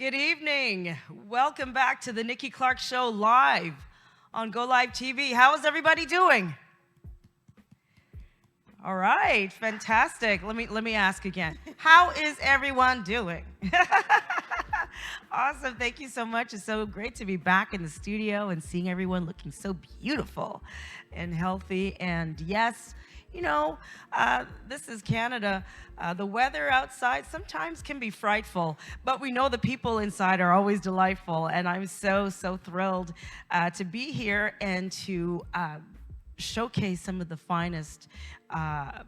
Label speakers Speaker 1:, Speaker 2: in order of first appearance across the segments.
Speaker 1: Good evening. Welcome back to the Nikki Clarke Show live on Go Live TV. How is everybody doing? All right, fantastic. Let me ask again. How is everyone doing? Awesome. Thank you so much. It's so great to be back in the studio and seeing everyone looking so beautiful and healthy. And yes, this is Canada. The weather outside sometimes can be frightful, but we know the people inside are always delightful. And I'm so thrilled to be here and to showcase some of the finest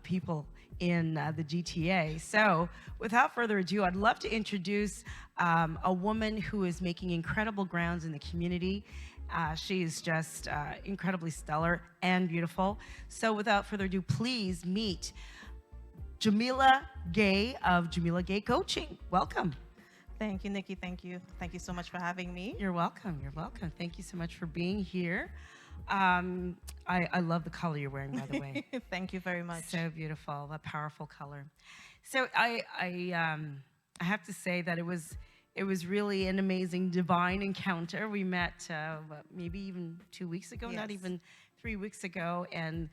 Speaker 1: people in the GTA. So without further ado, I'd love to introduce a woman who is making incredible grounds in the community. She is just incredibly stellar and beautiful. So without further ado, please meet Jamelia Gay of Jamelia Gay Coaching. Welcome.
Speaker 2: Thank you, Nikki. Thank you. Thank you so much for having me.
Speaker 1: You're welcome. You're welcome. Thank you so much for being here. I love the color you're wearing, by the way.
Speaker 2: Thank you very much.
Speaker 1: So beautiful, a powerful color. So I have to say that it was really an amazing divine encounter. We met maybe even 2 weeks ago,
Speaker 2: Yes.
Speaker 1: not even 3 weeks ago, and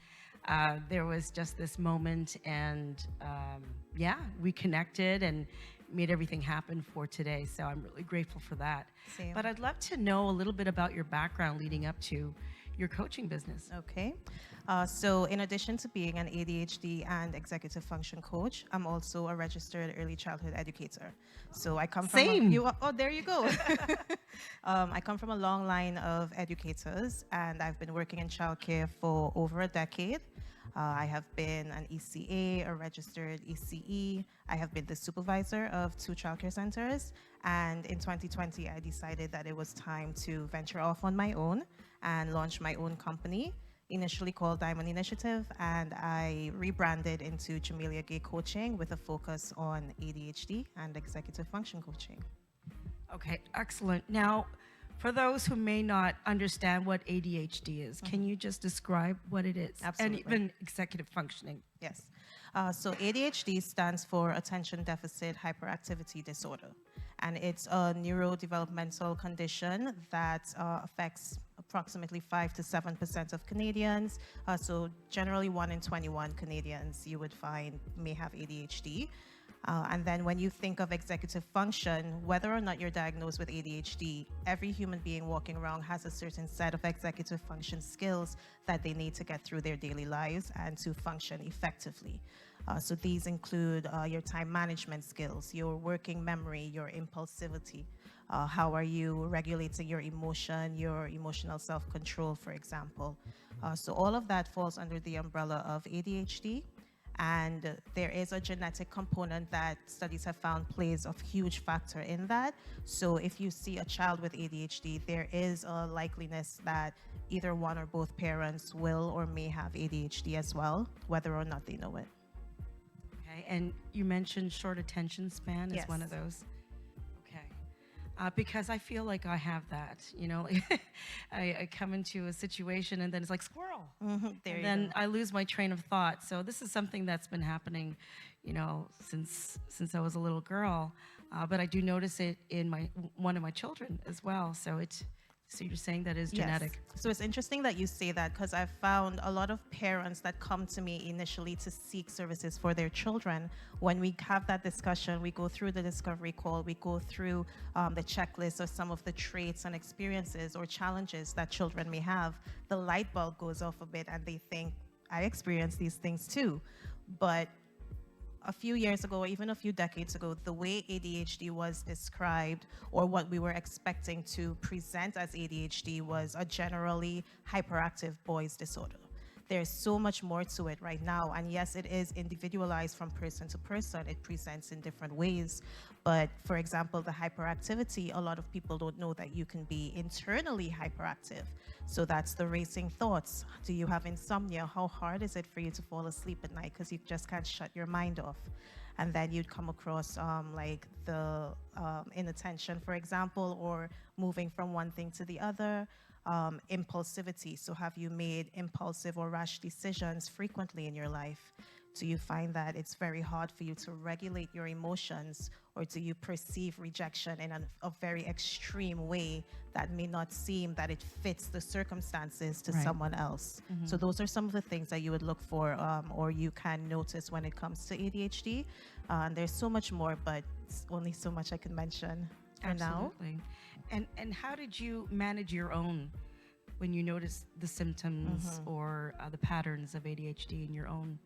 Speaker 1: there was just this moment, and we connected and made everything happen for today. So I'm really grateful for that.
Speaker 2: Same.
Speaker 1: But I'd love to know a little bit about your background leading up to your coaching business.
Speaker 2: Okay. So in addition to being an ADHD and executive function coach, I'm also a registered early childhood educator. So I come from
Speaker 1: Same.
Speaker 2: there you go. I come from a long line of educators, and I've been working in childcare for over a decade. I have been an ECA, a registered ECE. I have been the supervisor of 2 childcare centers. And in 2020, I decided that it was time to venture off on my own and launch my own company, initially called Diamond Initiative. And I rebranded into Jamelia Gay Coaching with a focus on ADHD and executive function coaching.
Speaker 1: Okay, excellent. Now, for those who may not understand what ADHD is, can you just describe what it is?
Speaker 2: Absolutely.
Speaker 1: And even executive functioning.
Speaker 2: Yes. So ADHD stands for Attention Deficit Hyperactivity Disorder. And it's a neurodevelopmental condition that affects approximately 5 to 7% of Canadians. So generally 1 in 21 Canadians you would find may have ADHD. And then when you think of executive function, whether or not you're diagnosed with ADHD, every human being walking around has a certain set of executive function skills that they need to get through their daily lives and to function effectively. So these include your time management skills, your working memory, your impulsivity. How are you regulating your emotion, your emotional self-control, for example. So all of that falls under the umbrella of ADHD. And there is a genetic component that studies have found plays a huge factor in that. So if you see a child with ADHD, there is a likeliness that either one or both parents will or may have ADHD as well, whether or not they know it.
Speaker 1: Okay, and you mentioned short attention span as one of
Speaker 2: Yes.
Speaker 1: those. Okay, because I feel like I have that, I come into a situation and then it's like squirrel.
Speaker 2: There you
Speaker 1: Then
Speaker 2: go.
Speaker 1: I lose my train of thought. So this is something that's been happening, since I was a little girl. But I do notice it in one of my children as well. So you're saying that is genetic.
Speaker 2: Yes. So it's interesting that you say that, because I've found a lot of parents that come to me initially to seek services for their children. When we have that discussion, we go through the discovery call, we go through the checklist of some of the traits and experiences or challenges that children may have. The light bulb goes off a bit and they think, I experience these things too. But a few years ago, or even a few decades ago, the way ADHD was described, or what we were expecting to present as ADHD, was a generally hyperactive boy's disorder. There's so much more to it right now. And yes, it is individualized from person to person. It presents in different ways. But for example, the hyperactivity, a lot of people don't know that you can be internally hyperactive. So that's the racing thoughts. Do you have insomnia? How hard is it for you to fall asleep at night because you just can't shut your mind off? And then you'd come across like the inattention, for example, or moving from one thing to the other. Impulsivity. So have you made impulsive or rash decisions frequently in your life? Do you find that it's very hard for you to regulate your emotions, or do you perceive rejection in a very extreme way that may not seem that it fits the circumstances to
Speaker 1: Right.
Speaker 2: someone else? So those are some of the things that you would look for, or you can notice when it comes to ADHD. And there's so much more, but it's only so much I can mention for now.
Speaker 1: Absolutely. And how did you manage your own when you noticed the symptoms or the patterns of ADHD in your own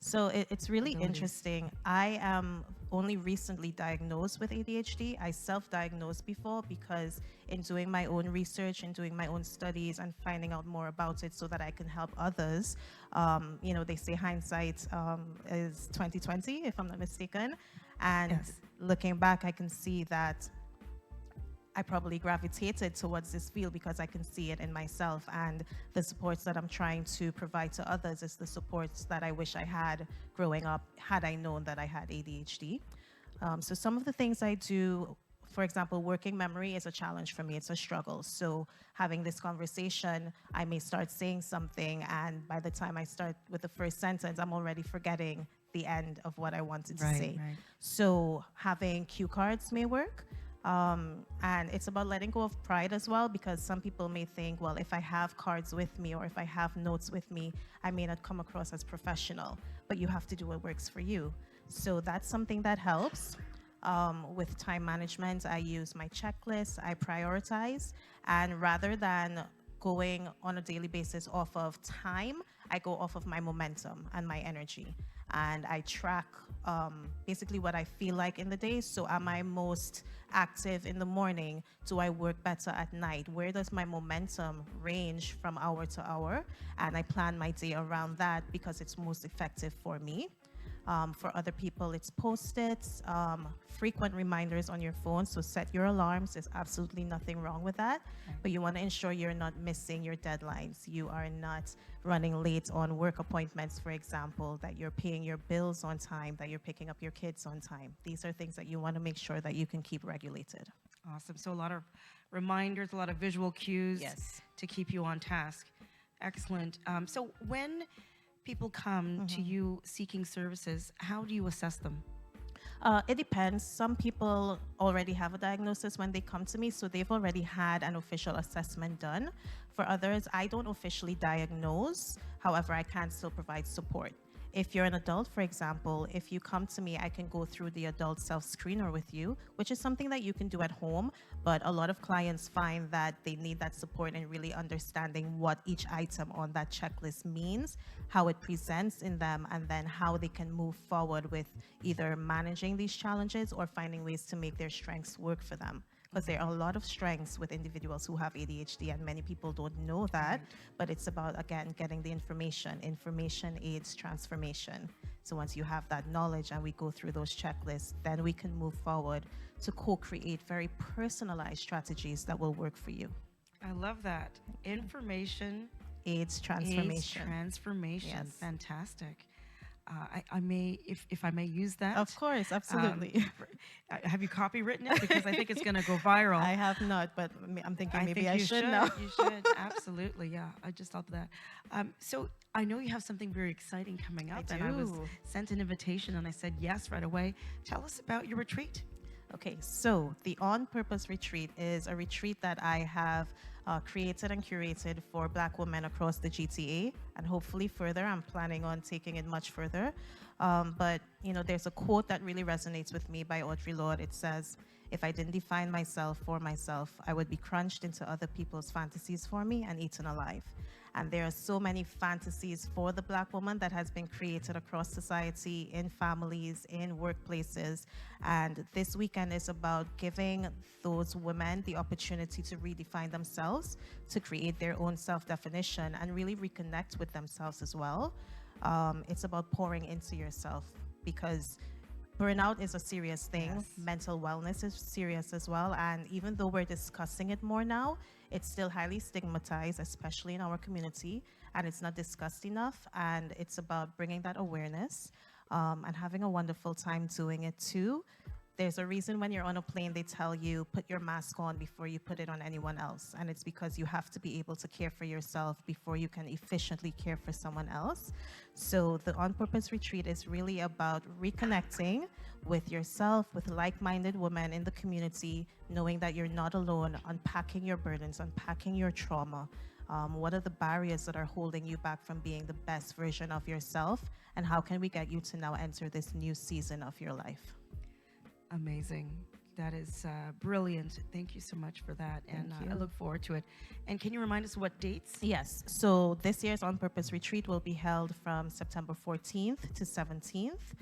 Speaker 2: So it's really
Speaker 1: abilities?
Speaker 2: interesting. I am only recently diagnosed with ADHD. I self-diagnosed before because in doing my own research and doing my own studies and finding out more about it so that I can help others. They say hindsight is 2020, if I'm not mistaken. And
Speaker 1: Yes.
Speaker 2: looking back, I can see that I probably gravitated towards this field because I can see it in myself, and the supports that I'm trying to provide to others is the supports that I wish I had growing up had I known that I had ADHD. So some of the things I do, for example, working memory is a challenge for me. It's a struggle. So having this conversation, I may start saying something, and by the time I start with the first sentence, I'm already forgetting the end of what I wanted to
Speaker 1: Right,
Speaker 2: say.
Speaker 1: right.
Speaker 2: So having cue cards may work. And it's about letting go of pride as well, because some people may think, well, if I have cards with me or if I have notes with me, I may not come across as professional, but you have to do what works for you. So that's something that helps. With time management, I use my checklist, I prioritize, and rather than going on a daily basis off of time, I go off of my momentum and my energy. And I track basically what I feel like in the day. So, am I most active in the morning? Do I work better at night? Where does my momentum range from hour to hour? And I plan my day around that because it's most effective for me. For other people, it's post-its, frequent reminders on your phone. So set your alarms. There's absolutely nothing wrong with that. But you want to ensure you're not missing your deadlines. You are not running late on work appointments, for example, that you're paying your bills on time, that you're picking up your kids on time. These are things that you want to make sure that you can keep regulated.
Speaker 1: Awesome. So a lot of reminders, a lot of visual cues
Speaker 2: Yes.
Speaker 1: to keep you on task. Excellent. So when people come to you seeking services, how do you assess them?
Speaker 2: It depends. Some people already have a diagnosis when they come to me, so they've already had an official assessment done. For others, I don't officially diagnose. However, I can still provide support. If you're an adult, for example, if you come to me, I can go through the adult self-screener with you, which is something that you can do at home. But a lot of clients find that they need that support in really understanding what each item on that checklist means, how it presents in them, and then how they can move forward with either managing these challenges or finding ways to make their strengths work for them. Because there are a lot of strengths with individuals who have ADHD, and many people don't know that. But it's about, again, getting the information. Information aids transformation. So once you have that knowledge and we go through those checklists, then we can move forward to co-create very personalized strategies that will work for you.
Speaker 1: I love that. Information
Speaker 2: Aids
Speaker 1: aids
Speaker 2: transformation.
Speaker 1: transformation.
Speaker 2: Yes.
Speaker 1: Fantastic. I may, if I may use that.
Speaker 2: Of course, absolutely.
Speaker 1: Have you copywritten it? Because I think it's going to go viral.
Speaker 2: I have not, but I'm thinking
Speaker 1: I
Speaker 2: maybe
Speaker 1: think
Speaker 2: I
Speaker 1: you
Speaker 2: should now.
Speaker 1: You should. Absolutely. Yeah. I just thought of that. So I know you have something very exciting coming up, and I was
Speaker 2: do.
Speaker 1: sent an invitation and I said yes right away. Tell us about your retreat.
Speaker 2: Okay, so the On Purpose Retreat is a retreat that I have created and curated for Black women across the GTA, and hopefully further. I'm planning on taking it much further. But there's a quote that really resonates with me by Audre Lorde. It says, "If I didn't define myself for myself, I would be crunched into other people's fantasies for me and eaten alive." And there are so many fantasies for the Black woman that has been created across society, in families, in workplaces. And this weekend is about giving those women the opportunity to redefine themselves, to create their own self-definition, and really reconnect with themselves as well. It's about pouring into yourself, because burnout is a serious thing.
Speaker 1: Yes.
Speaker 2: Mental wellness is serious as well. And even though we're discussing it more now, it's still highly stigmatized, especially in our community, and it's not discussed enough. And it's about bringing that awareness and having a wonderful time doing it too. There's a reason when you're on a plane, they tell you put your mask on before you put it on anyone else. And it's because you have to be able to care for yourself before you can efficiently care for someone else. So the On Purpose Retreat is really about reconnecting with yourself, with like-minded women in the community, knowing that you're not alone, unpacking your burdens, unpacking your trauma. What are the barriers that are holding you back from being the best version of yourself? And how can we get you to now enter this new season of your life?
Speaker 1: Amazing. That is brilliant. Thank you so much for that. And
Speaker 2: Thank
Speaker 1: I
Speaker 2: you.
Speaker 1: look forward to it. And can you remind us what dates?
Speaker 2: Yes. So this year's On Purpose Retreat will be held from September 14th to 17th.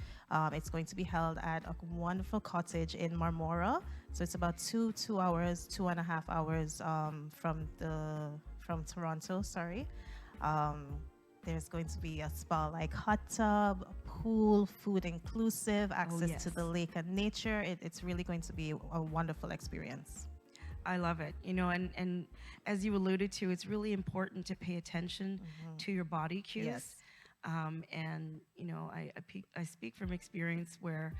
Speaker 2: It's going to be held at a wonderful cottage in Marmora. So it's about 2.5 hours from Toronto. Sorry. There's going to be a spa-like hot tub, a pool, food inclusive, access
Speaker 1: yes.
Speaker 2: to the lake and nature. It's really going to be a wonderful experience.
Speaker 1: I love it. And as you alluded to, it's really important to pay attention to your body cues.
Speaker 2: Yes.
Speaker 1: And I speak from experience where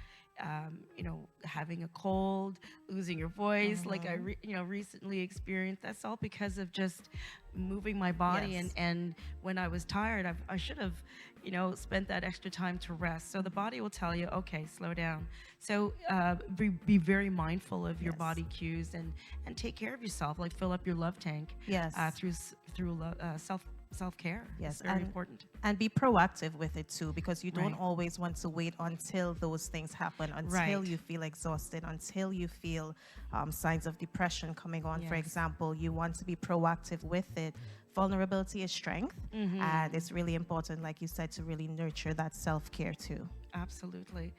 Speaker 1: having a cold, losing your voice, like I recently experienced. That's all because of just moving my body.
Speaker 2: Yes.
Speaker 1: And when I was tired, I should have spent that extra time to rest. So the body will tell you, okay, slow down. So be very mindful of your
Speaker 2: Yes.
Speaker 1: body cues and take care of yourself. Like fill up your love tank.
Speaker 2: Yes.
Speaker 1: Through self-care.
Speaker 2: Yes,
Speaker 1: It's very important.
Speaker 2: And be proactive with it too, because you don't
Speaker 1: Right.
Speaker 2: always want to wait until those things happen, until
Speaker 1: Right.
Speaker 2: you feel exhausted, until you feel signs of depression coming on. For
Speaker 1: Yes.
Speaker 2: example, you want to be proactive with it. Vulnerability is strength, and it's really important, like you said, to really nurture that self-care too.
Speaker 1: Absolutely.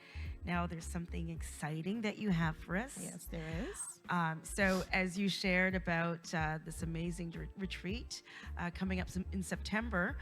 Speaker 1: Now there's something exciting that you have for us.
Speaker 2: Yes, there is.
Speaker 1: So as you shared about this amazing retreat coming up in September,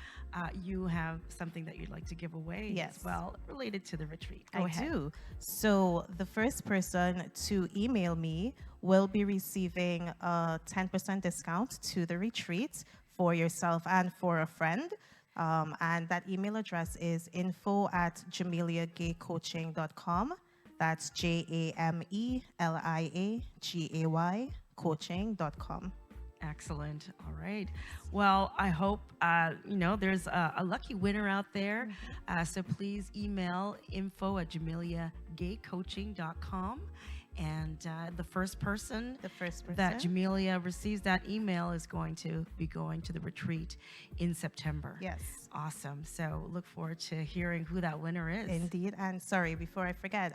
Speaker 1: you have something that you'd like to give away
Speaker 2: Yes.
Speaker 1: as well related to the retreat. Go
Speaker 2: I
Speaker 1: ahead.
Speaker 2: do. So the first person to email me will be receiving a 10% discount to the retreat for yourself and for a friend. And that email address is info@jameliagaycoaching.com. That's JAMELIAGAY coaching.com.
Speaker 1: Excellent. All right. Well, I hope, there's a lucky winner out there. So please email info@jameliagaycoaching.com. And the first person that Jamelia receives that email is going to be going to the retreat in September.
Speaker 2: Yes.
Speaker 1: Awesome. So look forward to hearing who that winner is.
Speaker 2: Indeed. And sorry, before I forget,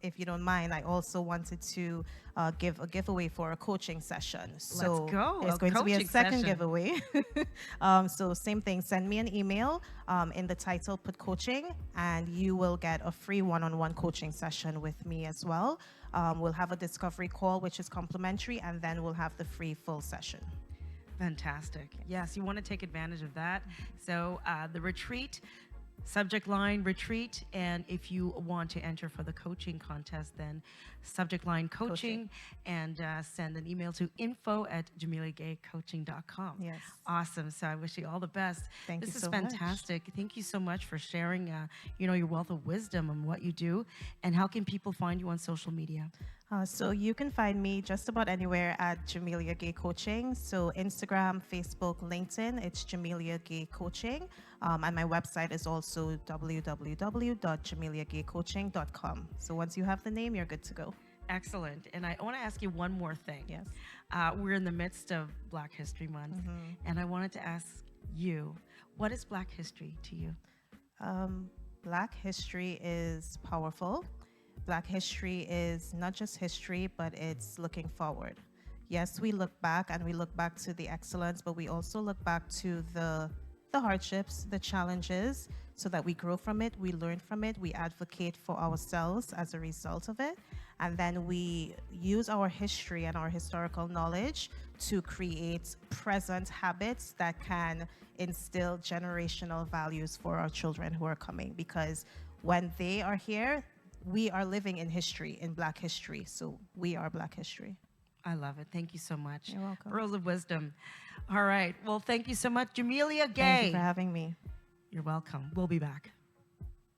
Speaker 2: if you don't mind, I also wanted to give a giveaway for a coaching session. So
Speaker 1: Let's go.
Speaker 2: There's
Speaker 1: A
Speaker 2: going to be a
Speaker 1: coaching
Speaker 2: second
Speaker 1: session.
Speaker 2: giveaway. So same thing, send me an email. In the title, put coaching, and you will get a free one-on-one coaching session with me as well. We'll have a discovery call, which is complimentary, and then we'll have the free full session.
Speaker 1: Fantastic. Yes, you want to take advantage of that. So the retreat, subject line retreat, and if you want to enter for the coaching contest, then subject line coaching. And send an email to info@jameliagaycoaching.com.
Speaker 2: Yes.
Speaker 1: Awesome. So I wish you all the best.
Speaker 2: Thank you
Speaker 1: This is
Speaker 2: so much.
Speaker 1: fantastic. Thank you so much for sharing your wealth of wisdom and what you do. And how can people find you on social media?
Speaker 2: So you can find me just about anywhere at Jamelia Gay Coaching. So Instagram, Facebook, LinkedIn, it's Jamelia Gay Coaching. And my website is also www.jameliagaycoaching.com. So once you have the name, you're good to go.
Speaker 1: Excellent. And I want to ask you one more thing.
Speaker 2: Yes.
Speaker 1: We're in the midst of Black History Month, and I wanted to ask you, what is Black history to you?
Speaker 2: Black history is powerful. Black history is not just history, but it's looking forward. Yes, we look back and we look back to the excellence, but we also look back to the hardships, the challenges, so that we grow from it, we learn from it, we advocate for ourselves as a result of it, and then we use our history and our historical knowledge to create present habits that can instill generational values for our children who are coming, because when they are here, we are living in history, in Black history, so we are Black history.
Speaker 1: I love it. Thank you so much.
Speaker 2: You're welcome.
Speaker 1: Pearls of wisdom. All right. Well, thank you so much, Jamelia Gay.
Speaker 2: Thank you for having me.
Speaker 1: You're welcome. We'll be back.